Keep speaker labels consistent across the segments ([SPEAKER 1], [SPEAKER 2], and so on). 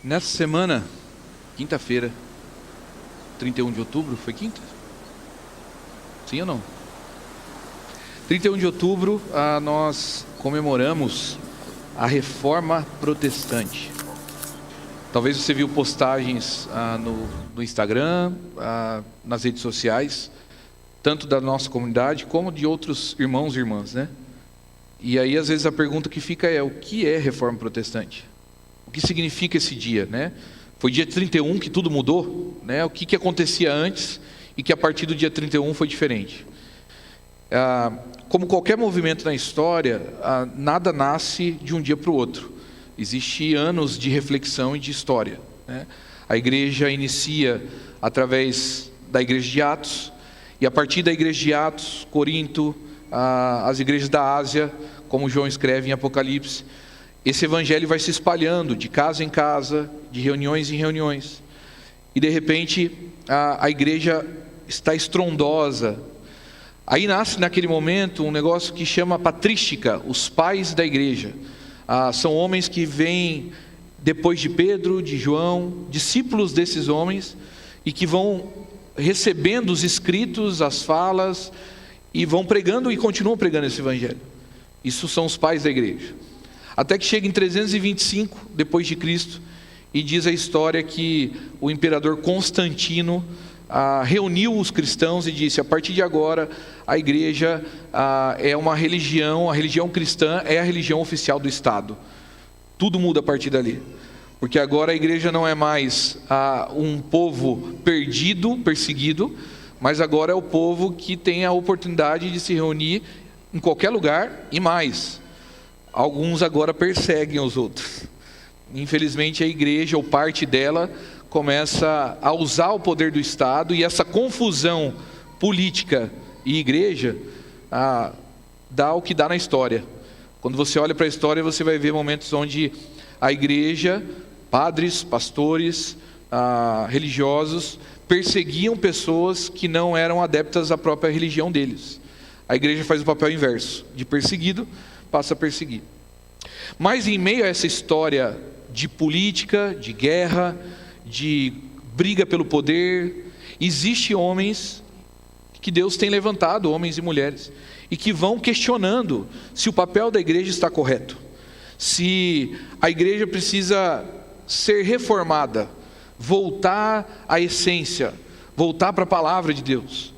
[SPEAKER 1] Nessa semana, quinta-feira, 31 de outubro, foi quinta? Sim ou não? 31 de outubro, nós comemoramos a Reforma Protestante. Talvez você viu postagens no Instagram, nas redes sociais, tanto da nossa comunidade como de outros irmãos e irmãs, né? E aí às vezes a pergunta que fica é: o que é Reforma Protestante? O que significa esse dia, né? Foi dia 31 que tudo mudou, né? O que acontecia antes e que a partir do dia 31 foi diferente. Como qualquer movimento na história, nada nasce de um dia para o outro. Existem anos de reflexão e de história, né? A igreja inicia através da igreja de Atos, e a partir da igreja de Atos, Corinto, as igrejas da Ásia, como João escreve em Apocalipse, esse evangelho vai se espalhando de casa em casa, de reuniões em reuniões. E de repente a igreja está estrondosa. Aí nasce naquele momento um negócio que chama patrística, os pais da igreja. São homens que vêm depois de Pedro, de João, discípulos desses homens, e que vão recebendo os escritos, as falas, e vão pregando e continuam pregando esse evangelho. Isso são os pais da igreja. Até que chega em 325 depois de Cristo, e diz a história que o imperador Constantino reuniu os cristãos e disse: a partir de agora a igreja é uma religião, a religião cristã é a religião oficial do Estado. Tudo muda a partir dali, porque agora a igreja não é mais um povo perdido, perseguido, mas agora é o povo que tem a oportunidade de se reunir em qualquer lugar e mais. Alguns agora perseguem os outros. Infelizmente a igreja, ou parte dela, começa a usar o poder do Estado, e essa confusão política e igreja dá o que dá na história. Quando você olha para a história, você vai ver momentos onde a igreja, padres, pastores, religiosos, perseguiam pessoas que não eram adeptas à própria religião deles. A igreja faz o papel inverso, de perseguido passa a perseguir. Mas em meio a essa história de política, de guerra, de briga pelo poder, existem homens que Deus tem levantado, homens e mulheres, e que vão questionando se o papel da igreja está correto, se a igreja precisa ser reformada, voltar à essência, voltar para a palavra de Deus.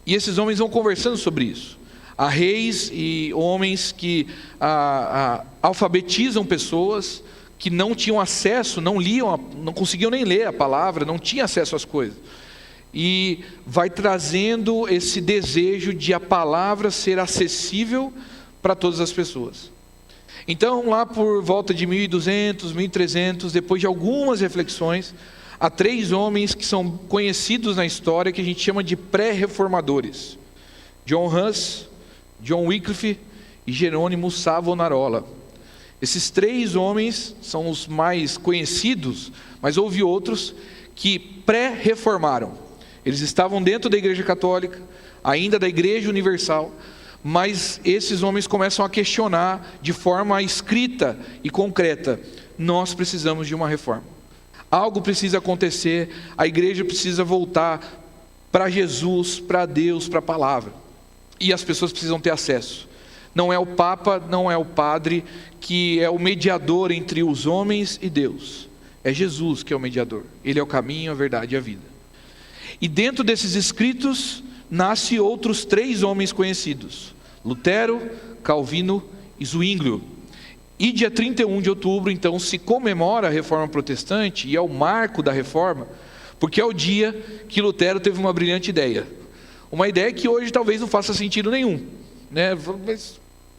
[SPEAKER 1] E esses homens vão conversando sobre isso. Há reis e homens que alfabetizam pessoas que não tinham acesso, não liam, não conseguiam nem ler a palavra, não tinham acesso às coisas. E vai trazendo esse desejo de a palavra ser acessível para todas as pessoas. Então, lá por volta de 1200, 1300, depois de algumas reflexões, há 3 homens que são conhecidos na história, que a gente chama de pré-reformadores: John Huss, John Wycliffe e Jerônimo Savonarola. Esses 3 homens são os mais conhecidos, mas houve outros que pré-reformaram. Eles estavam dentro da igreja católica, ainda da igreja universal, mas esses homens começam a questionar de forma escrita e concreta: nós precisamos de uma reforma. Algo precisa acontecer, a igreja precisa voltar para Jesus, para Deus, para a palavra. E as pessoas precisam ter acesso. Não é o Papa, não é o padre que é o mediador entre os homens e Deus. É Jesus que é o mediador. Ele é o caminho, a verdade e a vida. E dentro desses escritos, nasce outros 3 homens conhecidos: Lutero, Calvino e Zwinglio. E dia 31 de outubro, então, se comemora a Reforma Protestante, e é o marco da Reforma, porque é o dia que Lutero teve uma brilhante ideia. Uma ideia que hoje talvez não faça sentido nenhum, né?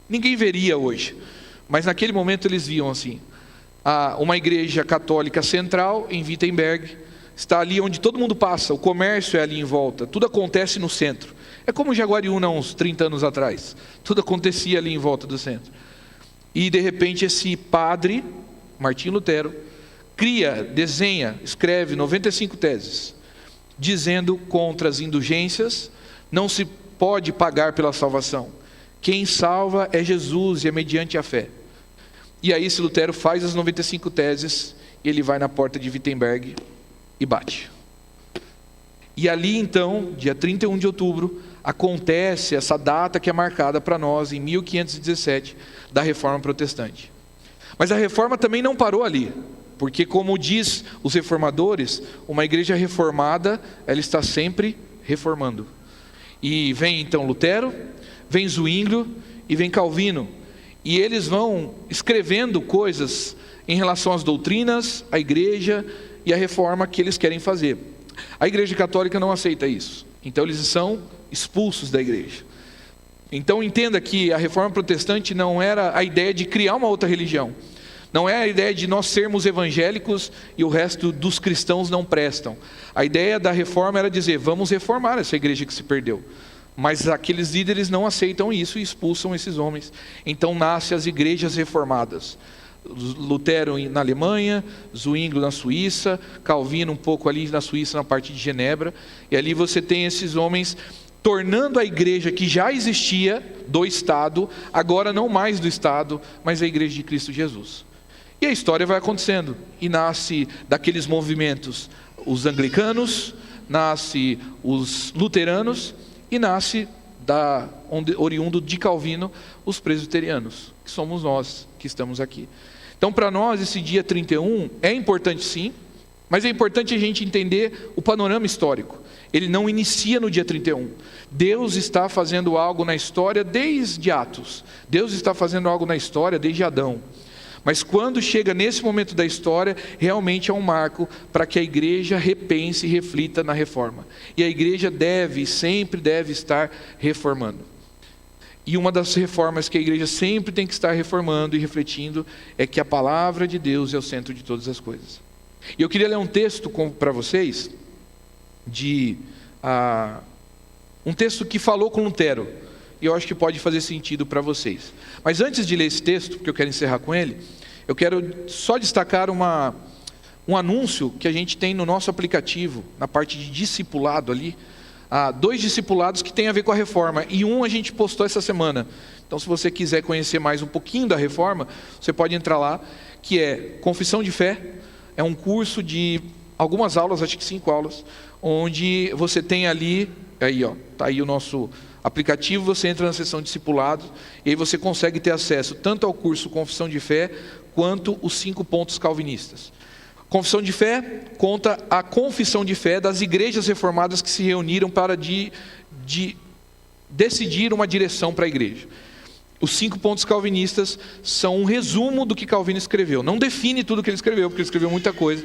[SPEAKER 1] Ninguém veria hoje. Mas naquele momento eles viam assim: uma igreja católica central em Wittenberg, está ali onde todo mundo passa, o comércio é ali em volta, tudo acontece no centro. É como Jaguariúna uns 30 anos atrás, tudo acontecia ali em volta do centro. E de repente esse padre, Martim Lutero, cria, desenha, escreve 95 teses, dizendo contra as indulgências. Não se pode pagar pela salvação. Quem salva é Jesus, e é mediante a fé. E aí esse Lutero faz as 95 teses ele vai na porta de Wittenberg e bate. E ali então, dia 31 de outubro, acontece essa data que é marcada para nós em 1517, da Reforma Protestante. Mas a Reforma também não parou ali, porque como diz os reformadores, uma igreja reformada, ela está sempre reformando. E vem então Lutero, vem Zwinglio e vem Calvino, e eles vão escrevendo coisas em relação às doutrinas, à igreja e à reforma que eles querem fazer. A igreja católica não aceita isso, então eles são expulsos da igreja. Então entenda que a reforma protestante não era a ideia de criar uma outra religião, não é a ideia de nós sermos evangélicos e o resto dos cristãos não prestam. A ideia da reforma era dizer, vamos reformar essa igreja que se perdeu. Mas aqueles líderes não aceitam isso e expulsam esses homens. Então nascem as igrejas reformadas. Lutero na Alemanha, Zwinglio na Suíça, Calvino um pouco ali na Suíça, na parte de Genebra. E ali você tem esses homens tornando a igreja que já existia do Estado, agora não mais do Estado, mas a igreja de Cristo Jesus. E a história vai acontecendo. E nasce daqueles movimentos os anglicanos, nasce os luteranos e nasce oriundo de Calvino os presbiterianos, que somos nós que estamos aqui. Então para nós esse dia 31 é importante sim, mas é importante a gente entender o panorama histórico. Ele não inicia no dia 31. Deus está fazendo algo na história desde Atos. Deus está fazendo algo na história desde Adão. Mas quando chega nesse momento da história, realmente é um marco para que a igreja repense e reflita na reforma. E a igreja sempre deve estar reformando. E uma das reformas que a igreja sempre tem que estar reformando e refletindo é que a palavra de Deus é o centro de todas as coisas. E eu queria ler um texto para vocês, um texto que falou com Lutero. E eu acho que pode fazer sentido para vocês. Mas antes de ler esse texto, porque eu quero encerrar com ele, eu quero só destacar um anúncio que a gente tem no nosso aplicativo, na parte de discipulado ali. Há 2 discipulados que têm a ver com a reforma, e um a gente postou essa semana. Então se você quiser conhecer mais um pouquinho da reforma, você pode entrar lá, que é Confissão de Fé. É um curso de algumas aulas, acho que 5 aulas, onde você tem ali, está aí o nosso aplicativo, você entra na seção discipulado, e aí você consegue ter acesso tanto ao curso Confissão de Fé, quanto os 5 pontos calvinistas. Confissão de Fé conta a confissão de fé das igrejas reformadas que se reuniram para decidir uma direção para a igreja. Os 5 pontos calvinistas são um resumo do que Calvino escreveu. Não define tudo o que ele escreveu, porque ele escreveu muita coisa,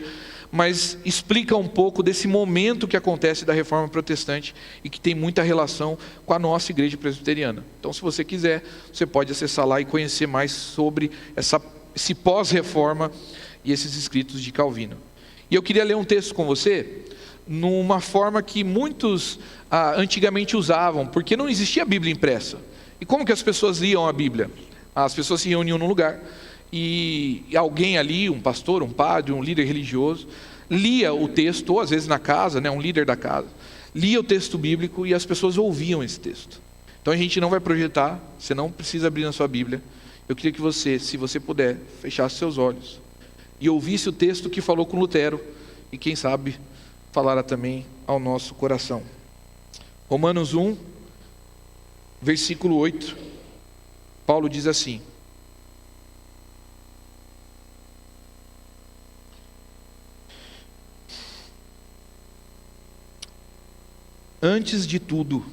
[SPEAKER 1] mas explica um pouco desse momento que acontece da reforma protestante e que tem muita relação com a nossa igreja presbiteriana. Então, se você quiser, você pode acessar lá e conhecer mais sobre esse pós-reforma e esses escritos de Calvino. E eu queria ler um texto com você, numa forma que muitos antigamente usavam, porque não existia a Bíblia impressa. E como que as pessoas liam a Bíblia? As pessoas se reuniam num lugar, e alguém ali, um pastor, um padre, um líder religioso, lia o texto, ou às vezes na casa, um líder da casa, lia o texto bíblico e as pessoas ouviam esse texto. Então a gente não vai projetar, você não precisa abrir na sua Bíblia. Eu queria que você, se você puder, fechasse seus olhos e ouvisse o texto que falou com Lutero, e quem sabe falará também ao nosso coração. Romanos 1, versículo 8, Paulo diz assim: antes de tudo,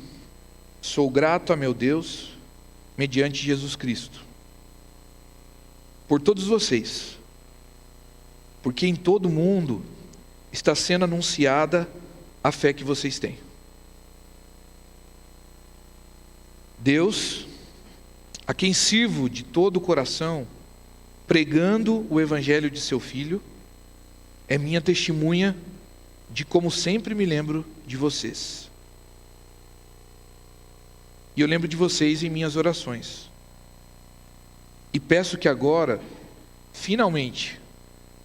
[SPEAKER 1] sou grato a meu Deus, mediante Jesus Cristo, por todos vocês, porque em todo o mundo está sendo anunciada a fé que vocês têm. Deus, a quem sirvo de todo o coração, pregando o evangelho de seu Filho, é minha testemunha de como sempre me lembro de vocês. E eu lembro de vocês em minhas orações. E peço que agora, finalmente,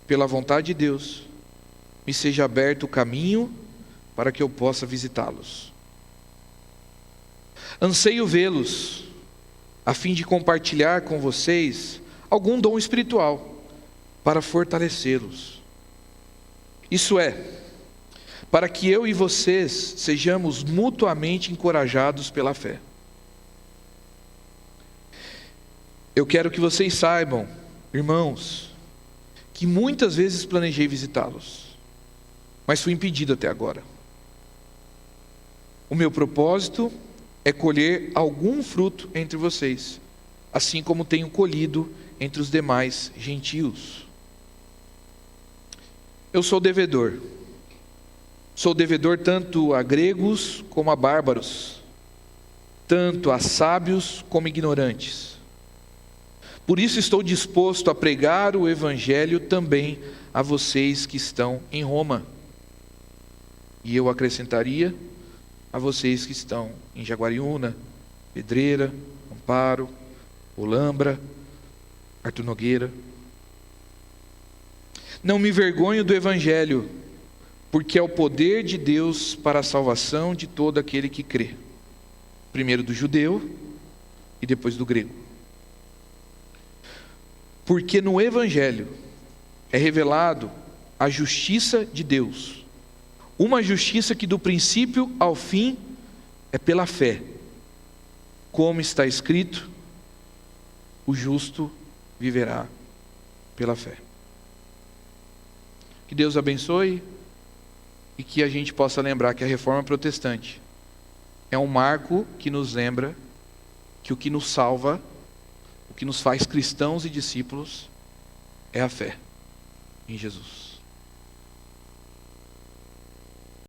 [SPEAKER 1] pela vontade de Deus, me seja aberto o caminho para que eu possa visitá-los. Anseio vê-los, a fim de compartilhar com vocês algum dom espiritual, para fortalecê-los. Isso é, para que eu e vocês sejamos mutuamente encorajados pela fé. Eu quero que vocês saibam, irmãos, que muitas vezes planejei visitá-los, mas fui impedido até agora. O meu propósito é colher algum fruto entre vocês, assim como tenho colhido entre os demais gentios. Eu sou devedor. Sou devedor tanto a gregos como a bárbaros, tanto a sábios como ignorantes. Por isso estou disposto a pregar o evangelho também a vocês que estão em Roma. E eu acrescentaria a vocês que estão em Jaguariúna, Pedreira, Amparo, Olambra, Arthur Nogueira. Não me envergonho do evangelho, porque é o poder de Deus para a salvação de todo aquele que crê. Primeiro do judeu e depois do grego. Porque no evangelho é revelado a justiça de Deus. Uma justiça que do princípio ao fim é pela fé. Como está escrito, o justo viverá pela fé. Que Deus abençoe e que a gente possa lembrar que a Reforma Protestante é um marco que nos lembra que o que nos salva, o que nos faz cristãos e discípulos, é a fé em Jesus.